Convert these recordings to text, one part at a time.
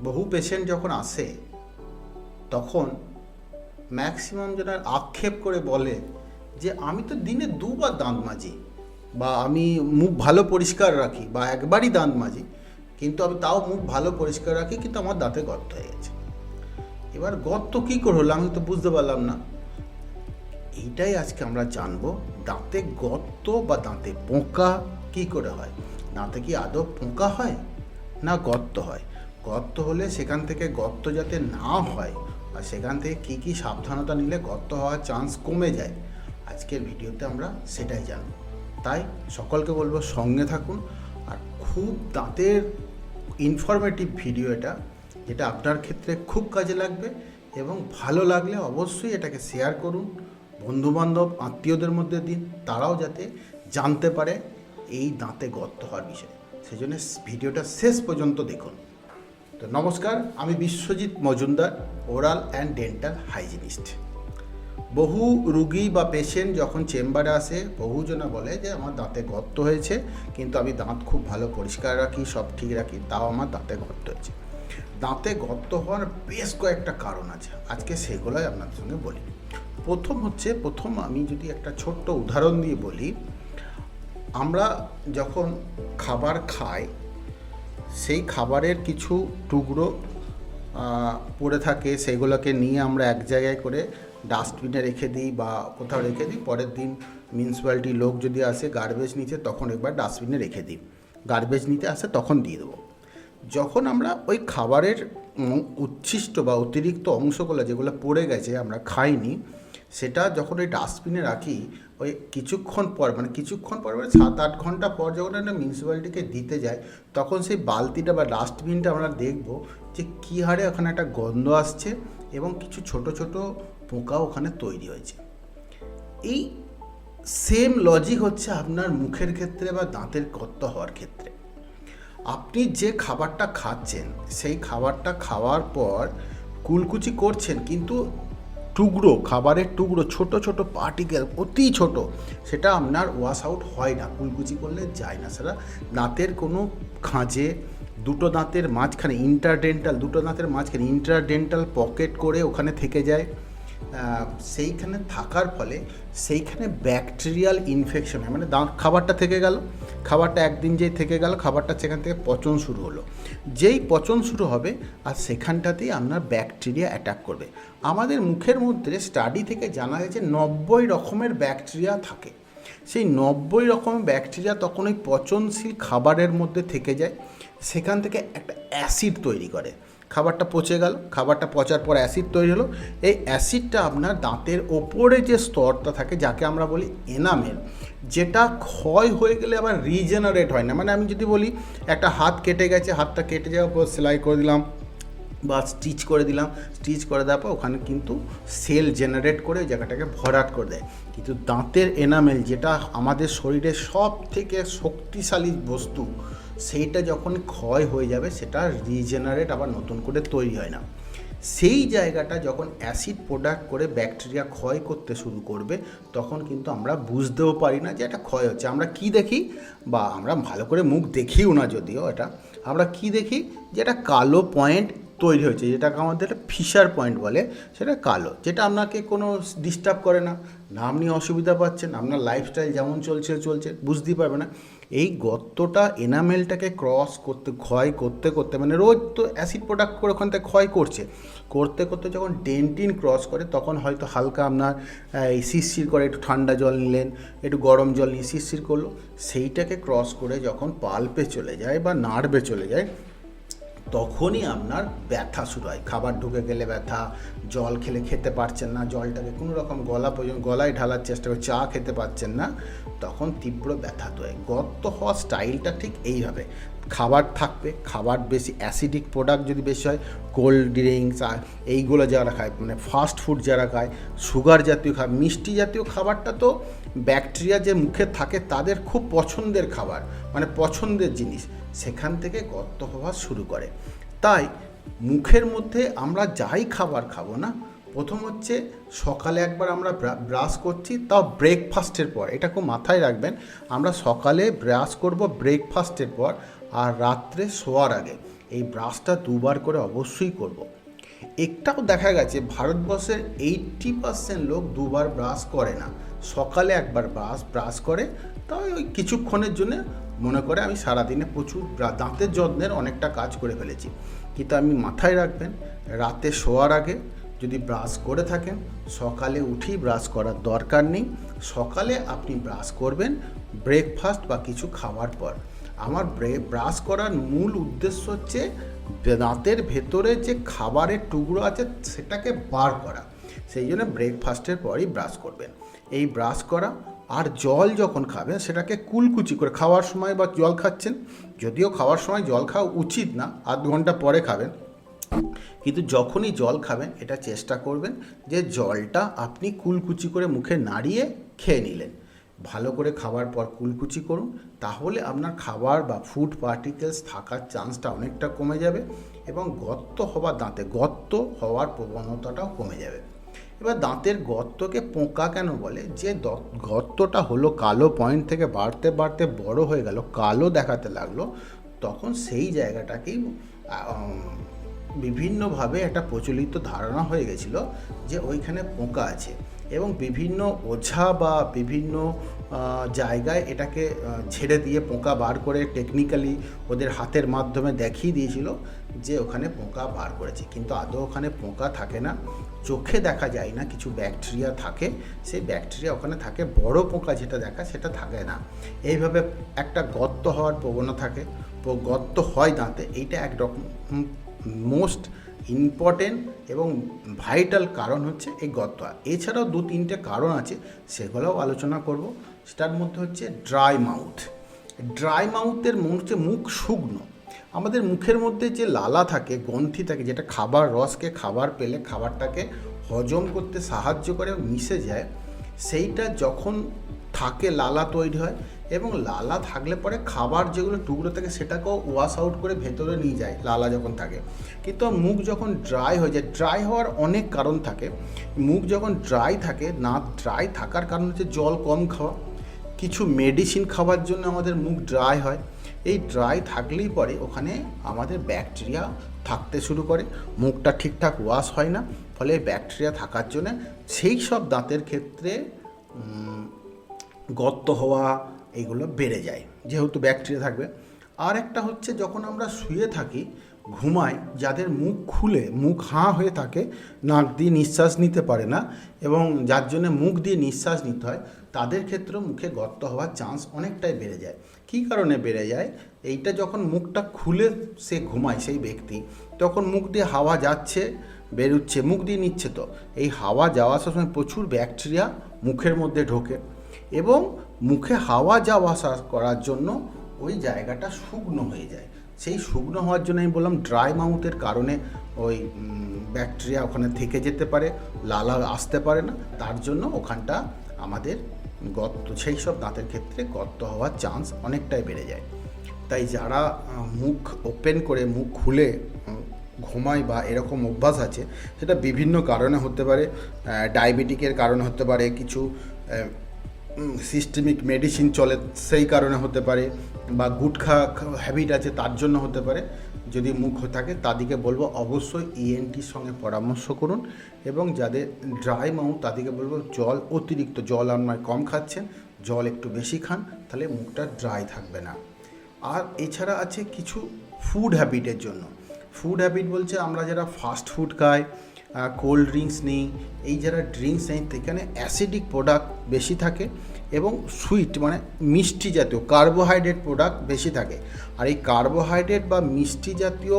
বহু পেশেন্ট যখন আসে তখন ম্যাক্সিমাম যারা আক্ষেপ করে বলে যে আমি তো দিনে দুবার দাঁত মাজি, বা আমি মুখ ভালো পরিষ্কার রাখি, বা একবারই দাঁত মাজি, কিন্তু আমি তাও মুখ ভালো পরিষ্কার রাখি, কিন্তু আমার দাঁতে গর্ত হয়ে গেছে। এবার গর্ত কী করে হলো আমি তো বুঝতে পারলাম না। এইটাই আজকে আমরা জানবো, দাঁতে গর্ত বা দাঁতে পোকা কী করে হয়। দাঁতে কি আদৌ পোকা হয় না গর্ত হয়? গর্ত হলে সেখান থেকে গর্ত যাতে না হয়, আর সেখান থেকে কী কী সাবধানতা নিলে গর্ত হওয়ার চান্স কমে যায়, আজকের ভিডিওতে আমরা সেটাই জানব। তাই সকলকে বলবো সঙ্গে থাকুন। আর খুব দাঁতের ইনফরমেটিভ ভিডিও এটা, যেটা আপনার ক্ষেত্রে খুব কাজে লাগবে, এবং ভালো লাগলে অবশ্যই এটাকে শেয়ার করুন, বন্ধুবান্ধব আত্মীয়দের মধ্যে দিন, তারাও যাতে জানতে পারে এই দাঁতে গর্ত হওয়ার বিষয়ে। সেজন্য ভিডিওটা শেষ পর্যন্ত দেখুন। তো নমস্কার, আমি Biswajit Majumdar, oral and dental hygienist. বহু রুগী বা পেশেন্ট যখন চেম্বারে আসে, বহুজনা বলে যে আমার দাঁতে গর্ত হয়েছে, কিন্তু আমি দাঁত খুব ভালো পরিষ্কার রাখি, সব ঠিক রাখি, তাও আমার দাঁতে গর্ত হয়েছে। দাঁতে গর্ত হওয়ার বেশ কয়েকটা কারণ আছে, আজকে সেগুলোই আপনাদের সঙ্গে বলি। প্রথম আমি যদি একটা ছোট্ট উদাহরণ দিয়ে বলি, আমরা যখন খাবার খাই, সেই খাবারের কিছু টুকরো পড়ে থাকে, সেগুলোকে নিয়ে আমরা এক জায়গায় করে ডাস্টবিনে রেখে দিই বা কোথাও রেখে দিই। পরের দিন মিউনিসিপ্যালিটির লোক যদি আসে গার্বেজ নিতে, তখন একবার ডাস্টবিনে রেখে দিই, গার্বেজ নিতে আসে তখন দিয়ে দেবো। যখন আমরা ওই খাবারের উচ্ছিষ্ট বা অতিরিক্ত অংশগুলো যেগুলো পড়ে গেছে আমরা খাইনি, সেটা যখন ওই ডাস্টবিনে রাখি, ওই কিছুক্ষণ পর মানে 7-8 ঘন্টা পর যখন আমরা মিউনিসিপ্যালিটিকে দিতে যাই, তখন সেই বালতিটা বা ডাস্টবিনটা আমরা দেখব যে কী হারে ওখানে একটা গন্ধ আসছে, এবং কিছু ছোট ছোট পোকা ওখানে তৈরি হয়েছে। এই সেম লজিক হচ্ছে আপনার মুখের ক্ষেত্রে বা দাঁতের গর্ত হওয়ার ক্ষেত্রে। আপনি যে খাবারটা খাচ্ছেন, সেই খাবারটা খাওয়ার পর কুলকুচি করছেন, কিন্তু খাবারের টুকরো ছোট ছোট পার্টিকেল অতি ছোট, সেটা আপনার ওয়াশ আউট হয় না, কুলকুচি করলে যায় না। সেটা দাঁতের কোনো খাঁজে, দুটো দাঁতের মাঝখানে ইন্টারডেন্টাল পকেট করে ওখানে থেকে যায়। সেইখানে থাকার ফলে সেইখানে ব্যাকটেরিয়াল ইনফেকশন হয়, মানে খাবারটা থেকে গেল, খাবারটা একদিন যেই থেকে গেল, খাবারটা সেখান থেকে পচন শুরু হলো। যেই পচন শুরু হবে, আর সেখানটাতেই আপনার ব্যাকটেরিয়া অ্যাটাক করবে। আমাদের মুখের মধ্যে স্টাডি থেকে জানা গেছে 90 রকমের ব্যাকটেরিয়া থাকে। সেই 90 রকমের ব্যাকটেরিয়া তখন ওই পচনশীল খাবারের মধ্যে থেকে যায়, সেখান থেকে একটা অ্যাসিড তৈরি করে। খাবারটা পচে গেল, খাবারটা পচার পর অ্যাসিড তৈরি হলো। এই অ্যাসিডটা আপনার দাঁতের ওপরে যে স্তরটা থাকে, যাকে আমরা বলি এনামেল, যেটা ক্ষয় হয়ে গেলে আবার রিজেনারেট হয় না। মানে আমি যদি বলি একটা হাত কেটে গেছে, হাতটা কেটে যাওয়ার পর সেলাই করে দিলাম বা স্টিচ করে দেওয়ার পর ওখানে কিন্তু সেল জেনারেট করে ওই জায়গাটাকে ভরাট করে দেয়। কিন্তু দাঁতের এনামেল, যেটা আমাদের শরীরের সব থেকে শক্তিশালী বস্তু, সেইটা যখন ক্ষয় হয়ে যাবে, সেটা রিজেনারেট আবার নতুন করে তৈরি হয় না। সেই জায়গাটা যখন অ্যাসিড প্রোডাক্ট করে ব্যাকটেরিয়া ক্ষয় করতে শুরু করবে, তখন কিন্তু আমরা বুঝতেও পারি না যে এটা ক্ষয় হচ্ছে। আমরা কি দেখি, বা আমরা ভালো করে মুখ দেখিও না যদিও, এটা আমরা কি দেখি, যে এটা কালো পয়েন্ট তৈরি হয়েছে, যেটাকে আমাদের ফিশার পয়েন্ট বলে, সেটা কালো, যেটা আপনাকে কোনো ডিস্টার্ব করে না, না আপনি অসুবিধা পাচ্ছেন, আপনার লাইফস্টাইল যেমন চলছে বুঝতেই পারবে না। এই গর্তটা এনামেলটাকে ক্ষয় করতে মানে রোজ তো অ্যাসিড প্রোডাক্ট করে ওখান থেকে ক্ষয় করতে যখন ডেন্টিন ক্রস করে, তখন হয়তো হালকা আপনার এই শিরশির করে, একটু ঠান্ডা জল নিলেন, একটু গরম জল নিয়ে শিরশির করলো, সেইটাকে ক্রস করে যখন পাল্পে চলে যায় বা নার্ভে চলে যায়, তখনই আপনার ব্যথা শুরু হয়। খাবার ঢুকে গেলে ব্যথা, জল খেতে পারছেন না, জলটাকে কোনো রকম গলায় ঢালার চেষ্টা করে, চা খেতে পারছেন না, তখন তীব্র ব্যথা হয়। গর্ত হওয়ার স্টাইলটা ঠিক এইভাবে। খাবার থাকবে, খাবার বেশি অ্যাসিডিক প্রোডাক্ট যদি বেশি হয়, কোল্ড ড্রিঙ্কস আর এইগুলো যারা খায়, মানে ফাস্ট ফুড যারা খায়, সুগার জাতীয় খাবার, মিষ্টি জাতীয় খাবারটা তো ব্যাকটেরিয়া যে মুখে থাকে তাদের খুব পছন্দের খাবার, মানে পছন্দের জিনিস, সেখান থেকে গর্ত হওয়া শুরু করে। তাই মুখের মধ্যে আমরা যাই খাবার খাবো না, প্রথম হচ্ছে সকালে একবার আমরা ব্রাশ করছি, তাও ব্রেকফাস্টের পর, এটা খুব মাথায় রাখবেন, আমরা সকালে ব্রাশ করব ব্রেকফাস্টের পর, আর রাত্রে শোয়ার আগে। এই ব্রাশটা 2বার করে অবশ্যই করব। একটাও দেখা গেছে ভারতবর্ষের 80% লোক 2বার ব্রাশ করে না। সকালে একবার ব্রাশ করে, তাই ওই কিছুক্ষণের জন্য মনে করে আমি সারাদিনে প্রচুর দাঁতের যত্নের অনেকটা কাজ করে ফেলেছি। কিন্তু আমি মাথায় রাখবেন, রাতে শোয়ার আগে যদি ব্রাশ করে থাকেন, সকালে উঠেই ব্রাশ করার দরকার নেই। সকালে আপনি ব্রাশ করবেন ব্রেকফাস্ট বা কিছু খাওয়ার পর। আমার ব্রাশ করার মূল উদ্দেশ্য হচ্ছে দাঁতের ভেতরে যে খাবারের টুকরো আছে সেটাকে বার করা। সেই জন্য ব্রেকফাস্টের পরই ব্রাশ করবেন। এই ব্রাশ করা আর জল যখন খাবেন সেটাকে কুলকুচি করে, খাওয়ার সময় বা জল খাচ্ছেন, যদিও খাওয়ার সময় জল খাওয়া উচিত না, আধ ঘন্টা পরে খাবেন, কিন্তু যখনই জল খাবেন এটা চেষ্টা করবেন যে জলটা আপনি কুলকুচি করে মুখে নাড়িয়ে খেয়ে নিলেন। ভালো করে খাবার পর কুলকুচি করুন, তাহলে আপনার খাবার বা ফুড পার্টিকেলস থাকার চান্সটা অনেকটা কমে যাবে এবং দাঁতে গর্ত হওয়ার প্রবণতাটাও কমে যাবে। এবার দাঁতের গর্তকে পোকা কেন বলে? যে গর্তটা হলো কালো পয়েন্ট থেকে বাড়তে বাড়তে বড় হয়ে গেল, কালো দেখাতে লাগলো, তখন সেই জায়গাটাকেই বিভিন্নভাবে একটা প্রচলিত ধারণা হয়ে গেছিল যে ওইখানে পোকা আছে, এবং বিভিন্ন ওঝা বা বিভিন্ন জায়গায় এটাকে ছেড়ে দিয়ে পোকা বার করে টেকনিক্যালি ওদের হাতের মাধ্যমে দেখিয়ে দিয়েছিল যে ওখানে পোকা বার করেছে, কিন্তু আদৌ ওখানে পোকা থাকে না। চোখে দেখা যায় না, কিছু ব্যাকটেরিয়া থাকে, সেই ব্যাকটেরিয়া ওখানে থাকে, বড় পোকা যেটা দেখা সেটা থাকে না। এইভাবে একটা গর্ত হওয়ার প্রবণতা থাকে, গর্ত হয় দাঁতে। এইটা একরকম মোস্ট ইম্পর্টেন্ট এবং ভাইটাল কারণ হচ্ছে এই গর্ত। এছাড়াও 2-3টে কারণ আছে, সেগুলোও আলোচনা করব। সেটার মধ্যে হচ্ছে ড্রাই মাউথ। ড্রাই মাউথের হচ্ছে মুখ শুকনো। আমাদের মুখের মধ্যে যে লালা থাকে, গ্রন্থি থাকে, যেটা খাবার রসকে খাবার পেলে খাবারটাকে হজম করতে সাহায্য করে, মিশে যায়, সেইটা যখন থাকে লালা তৈরি হয়, এবং লালা থাকলে পরে খাবার যেগুলো টুকরো থাকে সেটাকেও ওয়াশ আউট করে ভেতরে নিয়ে যায় লালা যখন থাকে। কিন্তু মুখ যখন ড্রাই হয়ে যায়, ড্রাই হওয়ার অনেক কারণ থাকে। মুখ যখন ড্রাই থাকে, না ড্রাই থাকার কারণ হচ্ছে জল কম খাওয়া, কিছু মেডিসিন খাওয়ার জন্য আমাদের মুখ ড্রাই হয়। এই ড্রাই থাকলেই পরে ওখানে আমাদের ব্যাকটেরিয়া থাকতে শুরু করে, মুখটা ঠিকঠাক ওয়াশ হয় না, ফলে ব্যাকটেরিয়া থাকার জন্য সেই সব দাঁতের ক্ষেত্রে গর্ত হওয়া এইগুলো বেড়ে যায়, যেহেতু ব্যাকটেরিয়া থাকবে। আর একটা হচ্ছে যখন আমরা শুয়ে থাকি, ঘুমাই, যাদের মুখ খুলে মুখ হাঁ হয়ে থাকে, নাক দিয়ে নিঃশ্বাস নিতে পারে না, এবং যার জন্য মুখ দিয়ে নিঃশ্বাস নিতে হয়, তাদের ক্ষেত্রেও মুখে গর্ত হওয়ার চান্স অনেকটাই বেড়ে যায়। কী কারণে বেড়ে যায়? এইটা যখন মুখটা খুলে সে ঘুমায় সেই ব্যক্তি, তখন মুখ দিয়ে হাওয়া যাচ্ছে বেরোচ্ছে, মুখ দিয়ে নিচ্ছে, তো এই হাওয়া যাওয়ার সময় প্রচুর ব্যাকটেরিয়া মুখের মধ্যে ঢোকে, এবং মুখে হাওয়া যাওয়া আসা করার জন্য ওই জায়গাটা শুকনো হয়ে যায়। সেই শুকনো হওয়ার জন্য আমি বললাম ড্রাই মাউথের কারণে ওই ব্যাকটেরিয়া ওখানে থেকে যেতে পারে, লালা আসতে পারে না, তার জন্য ওখানটা আমাদের গর্ত, সেই সব দাঁতের ক্ষেত্রে গর্ত হওয়ার চান্স অনেকটাই বেড়ে যায়। তাই যারা মুখ ওপেন করে মুখ খুলে ঘুমায় বা এরকম অভ্যাস আছে, সেটা বিভিন্ন কারণে হতে পারে। ডায়াবেটিকের কারণে হতে পারে, কিছু সিস্টেমিক মেডিসিন চলে সেই কারণে হতে পারে, বা গুটখা হ্যাবিট আছে তার জন্য হতে পারে। যদি মুখ থাকে তাদেরকে বলবো অবশ্যই ইএনটির সঙ্গে পরামর্শ করুন, এবং যাদের ড্রাই মাউথ তাদেরকে বলবো অতিরিক্ত জল আপনার কম খাচ্ছেন, জল একটু বেশি খান, তাহলে মুখটা ড্রাই থাকবে না। আর এছাড়া আছে কিছু ফুড হ্যাবিটের জন্য। ফুড হ্যাবিট বলছে আমরা যারা ফাস্ট ফুড খাই, কোল্ড ড্রিঙ্কস নিই, এই যারা ড্রিঙ্কস নেই, সেখানে অ্যাসিডিক প্রোডাক্ট বেশি থাকে এবং সুইট মানে মিষ্টি জাতীয় কার্বোহাইড্রেট প্রোডাক্ট বেশি থাকে। আর এই কার্বোহাইড্রেট বা মিষ্টি জাতীয়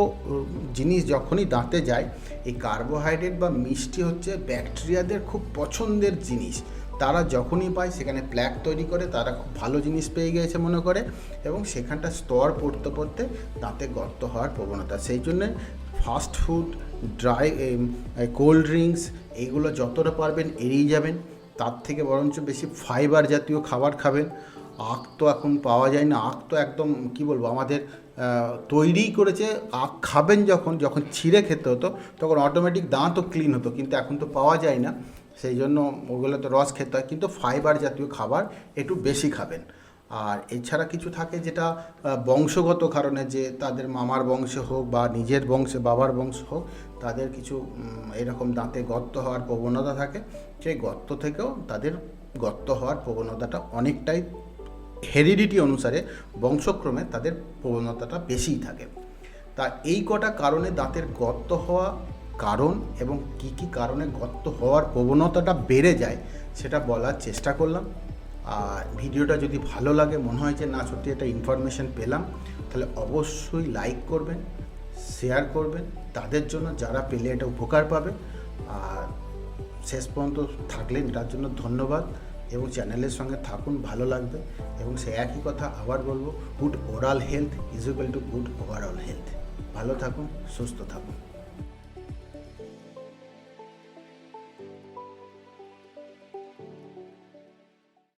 জিনিস যখনই দাঁতে যায়, এই কার্বোহাইড্রেট বা মিষ্টি হচ্ছে ব্যাকটেরিয়াদের খুব পছন্দের জিনিস। তারা যখনই পায় সেখানে প্ল্যাক তৈরি করে, তারা খুব ভালো জিনিস পেয়ে গিয়েছে মনে করে, এবং সেখানটা স্তর পড়তে পড়তে দাঁতে গর্ত হওয়ার প্রবণতা। সেই জন্যে fast food, dry cold drinks এইগুলো যতটা পারবেন এড়িয়ে যাবেন। তার থেকে বরঞ্চ বেশি ফাইবার জাতীয় খাবার খাবেন। আখ তো এখন পাওয়া যায় না, আখ তো একদম কি বলবো, আমাদের তৈরিই করেছে। আখ খাবেন যখন ছিঁড়ে খেতে হতো, তখন অটোমেটিক দাঁতও ক্লিন হতো, কিন্তু এখন তো পাওয়া যায় না, সেই জন্য ওগুলো তো রস খেতে হয়। কিন্তু ফাইবার জাতীয় খাবার একটু বেশি খাবেন। আর এছাড়া কিছু থাকে যেটা বংশগত কারণে, যে তাদের মামার বংশে হোক বা নিজের বংশে বাবার বংশ হোক, তাদের কিছু এরকম দাঁতে গর্ত হওয়ার প্রবণতা থাকে। সেই গর্ত থেকেও তাদের গর্ত হওয়ার প্রবণতাটা অনেকটাই হেরিডিটি অনুসারে, বংশক্রমে তাদের প্রবণতাটা বেশিই থাকে। তা এই কটা কারণে দাঁতের গর্ত হওয়া কারণ এবং কি কি কারণে গর্ত হওয়ার প্রবণতাটা বেড়ে যায় সেটা বলার চেষ্টা করলাম। আর ভিডিওটা যদি ভালো লাগে, মনে হয় যে না সত্যি একটা ইনফরমেশন পেলাম, তাহলে অবশ্যই লাইক করবেন, শেয়ার করবেন তাদের জন্য যারা পেলে এটা উপকার পাবে। আর শেষ পর্যন্ত থাকলেন তার জন্য ধন্যবাদ, এবং চ্যানেলের সঙ্গে থাকুন, ভালো লাগবে। এবং সে একই কথা আবার বলবো, good oral health is equal to good overall health. ভালো থাকুন, সুস্থ থাকুন।